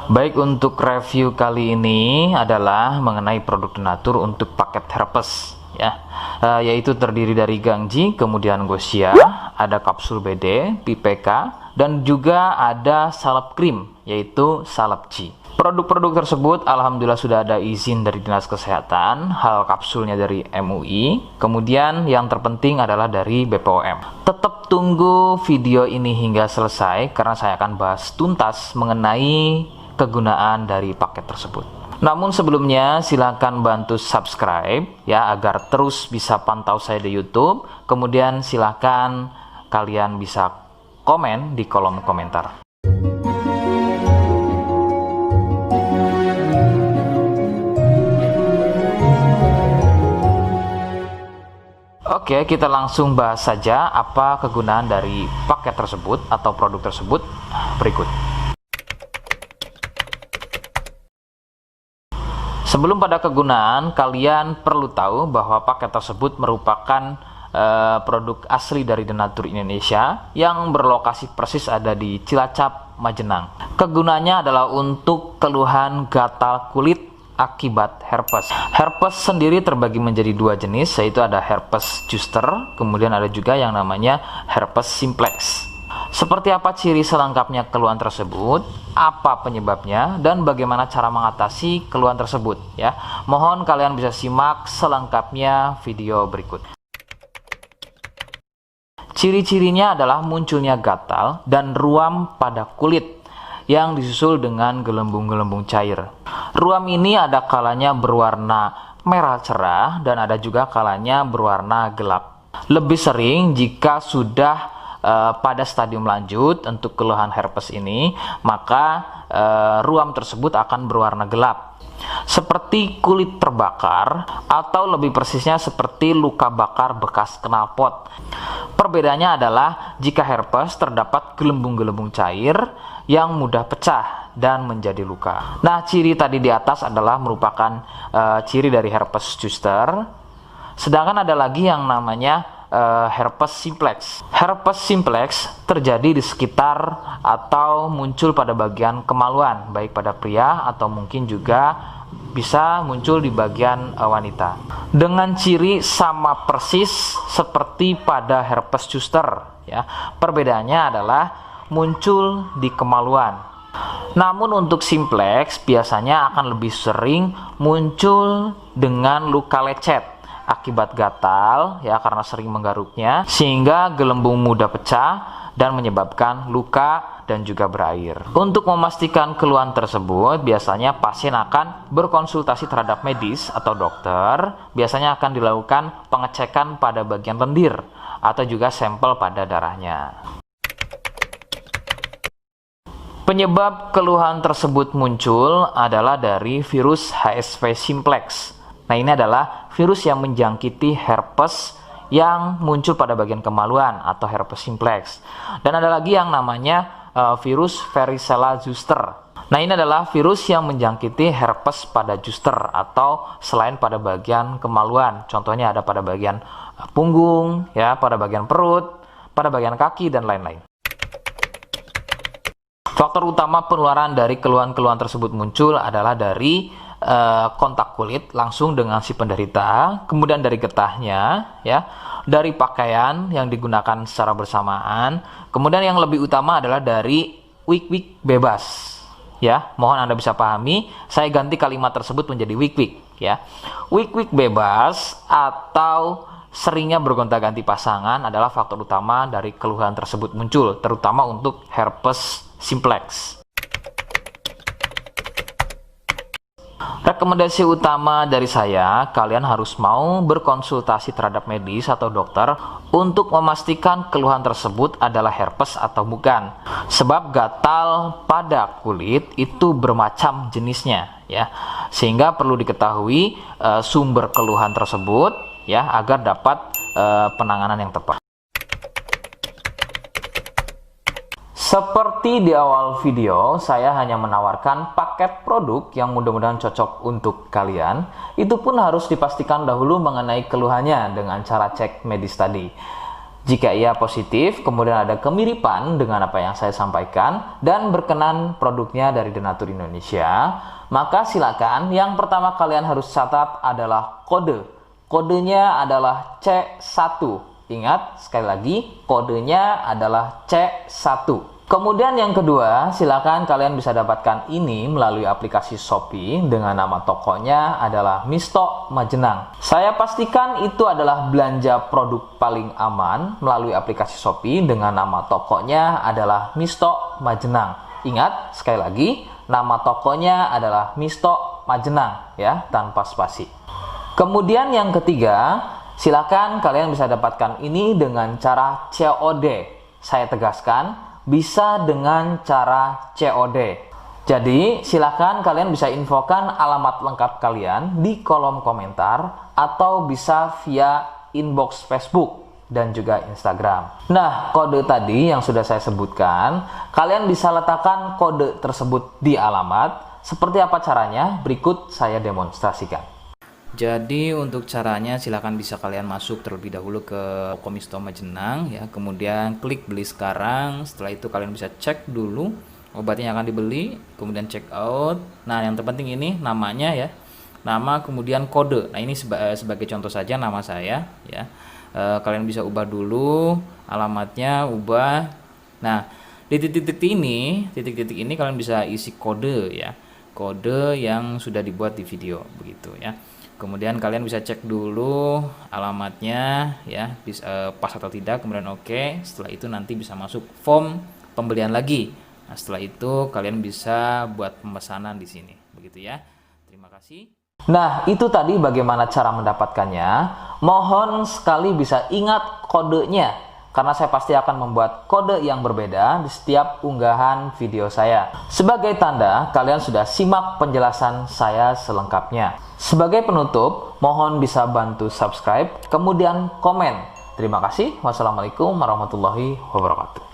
Baik, untuk review kali ini adalah mengenai produk Denatur untuk paket herpes ya, yaitu terdiri dari Gangji, kemudian Gosia, ada kapsul BD, PPK, dan juga ada salep krim yaitu salep G. Produk-produk tersebut alhamdulillah sudah ada izin dari Dinas Kesehatan, hal kapsulnya dari MUI, kemudian yang terpenting adalah dari BPOM. Tetap tunggu video ini hingga selesai karena saya akan bahas tuntas mengenai kegunaan dari paket tersebut. Namun sebelumnya silakan bantu subscribe ya agar terus bisa pantau saya di YouTube. Kemudian silakan kalian bisa komen di kolom komentar. Oke, kita langsung bahas saja apa kegunaan dari paket tersebut atau produk tersebut berikut. Sebelum pada kegunaan, kalian perlu tahu bahwa paket tersebut merupakan produk asli dari Denatur Indonesia yang berlokasi persis ada di Cilacap, Majenang. Kegunaannya adalah untuk keluhan gatal kulit akibat herpes. Herpes sendiri terbagi menjadi dua jenis, yaitu ada herpes zoster, kemudian ada juga yang namanya herpes simplex. Seperti apa ciri selengkapnya keluhan tersebut, apa penyebabnya, dan bagaimana cara mengatasi keluhan tersebut ya. Mohon kalian bisa simak selengkapnya video berikut. Ciri-cirinya adalah munculnya gatal dan ruam pada kulit yang disusul dengan gelembung-gelembung cair. Ruam ini ada kalanya berwarna merah cerah dan ada juga kalanya berwarna gelap. Lebih sering jika sudah pada stadium lanjut untuk keluhan herpes ini, maka ruam tersebut akan berwarna gelap seperti kulit terbakar atau lebih persisnya seperti luka bakar bekas knalpot. Perbedaannya adalah jika herpes terdapat gelembung-gelembung cair yang mudah pecah dan menjadi luka. Nah, ciri tadi di atas adalah merupakan ciri dari herpes zoster. Sedangkan ada lagi yang namanya herpes simplex. Herpes simplex terjadi di sekitar atau muncul pada bagian kemaluan, baik pada pria atau mungkin juga bisa muncul di bagian wanita. Dengan ciri sama persis seperti pada herpes zoster ya. Perbedaannya adalah muncul di kemaluan. Namun untuk simplex biasanya akan lebih sering muncul dengan luka lecet akibat gatal ya, karena sering menggaruknya sehingga gelembung mudah pecah dan menyebabkan luka dan juga berair. Untuk memastikan keluhan tersebut biasanya pasien akan berkonsultasi terhadap medis atau dokter. Biasanya akan dilakukan pengecekan pada bagian lendir atau juga sampel pada darahnya. Penyebab keluhan tersebut muncul adalah dari virus HSV simplex. Nah, ini adalah virus yang menjangkiti herpes yang muncul pada bagian kemaluan atau herpes simplex. Dan ada lagi yang namanya virus varicella zoster. Nah, ini adalah virus yang menjangkiti herpes pada zoster atau selain pada bagian kemaluan. Contohnya ada pada bagian punggung, ya, pada bagian perut, pada bagian kaki dan lain-lain. Faktor utama penularan dari keluhan-keluhan tersebut muncul adalah dari kontak kulit langsung dengan si penderita, kemudian dari getahnya ya, dari pakaian yang digunakan secara bersamaan, kemudian yang lebih utama adalah dari wik-wik bebas ya. Mohon Anda bisa pahami, saya ganti kalimat tersebut menjadi wik-wik ya. Wik-wik bebas atau seringnya bergonta-ganti pasangan adalah faktor utama dari keluhan tersebut muncul, terutama untuk herpes simplex. Rekomendasi utama dari saya, kalian harus mau berkonsultasi terhadap medis atau dokter untuk memastikan keluhan tersebut adalah herpes atau bukan. Sebab gatal pada kulit itu bermacam jenisnya ya. Sehingga perlu diketahui sumber keluhan tersebut ya agar dapat penanganan yang tepat. Seperti di awal video, saya hanya menawarkan paket produk yang mudah-mudahan cocok untuk kalian. Itu pun harus dipastikan dahulu mengenai keluhannya dengan cara cek medis tadi. Jika ia positif, kemudian ada kemiripan dengan apa yang saya sampaikan dan berkenan produknya dari Denatur Indonesia, maka silakan yang pertama kalian harus catat adalah kode. Kodenya adalah C1. Ingat, sekali lagi, kodenya adalah C1. Kemudian yang kedua, silakan kalian bisa dapatkan ini melalui aplikasi Shopee dengan nama tokonya adalah Misto Majenang. Saya pastikan itu adalah belanja produk paling aman melalui aplikasi Shopee dengan nama tokonya adalah Misto Majenang. Ingat, sekali lagi, nama tokonya adalah Misto Majenang ya, tanpa spasi. Kemudian yang ketiga, silakan kalian bisa dapatkan ini dengan cara COD. Saya tegaskan, bisa dengan cara COD. Jadi, silakan kalian bisa infokan alamat lengkap kalian di kolom komentar atau bisa via inbox Facebook dan juga Instagram. Nah, kode tadi yang sudah saya sebutkan, kalian bisa letakkan kode tersebut di alamat. Seperti apa caranya? Berikut saya demonstrasikan. Jadi untuk caranya silahkan bisa kalian masuk terlebih dahulu ke toko Misto Majenang ya, kemudian klik beli sekarang. Setelah itu kalian bisa cek dulu obatnya yang akan dibeli, kemudian check out. Nah yang terpenting ini namanya ya, nama kemudian kode. Nah ini sebagai contoh saja nama saya ya. Kalian bisa ubah dulu alamatnya, ubah. Nah di titik-titik ini kalian bisa isi kode ya, kode yang sudah dibuat di video begitu ya. Kemudian kalian bisa cek dulu alamatnya ya, pas atau tidak, kemudian oke. Setelah itu nanti bisa masuk form pembelian lagi. Nah, setelah itu kalian bisa buat pemesanan di sini. Begitu ya. Terima kasih. Nah, itu tadi bagaimana cara mendapatkannya. Mohon sekali bisa ingat kodenya, karena saya pasti akan membuat kode yang berbeda di setiap unggahan video saya. Sebagai tanda, kalian sudah simak penjelasan saya selengkapnya. Sebagai penutup, mohon bisa bantu subscribe, kemudian komen. Terima kasih. Wassalamualaikum warahmatullahi wabarakatuh.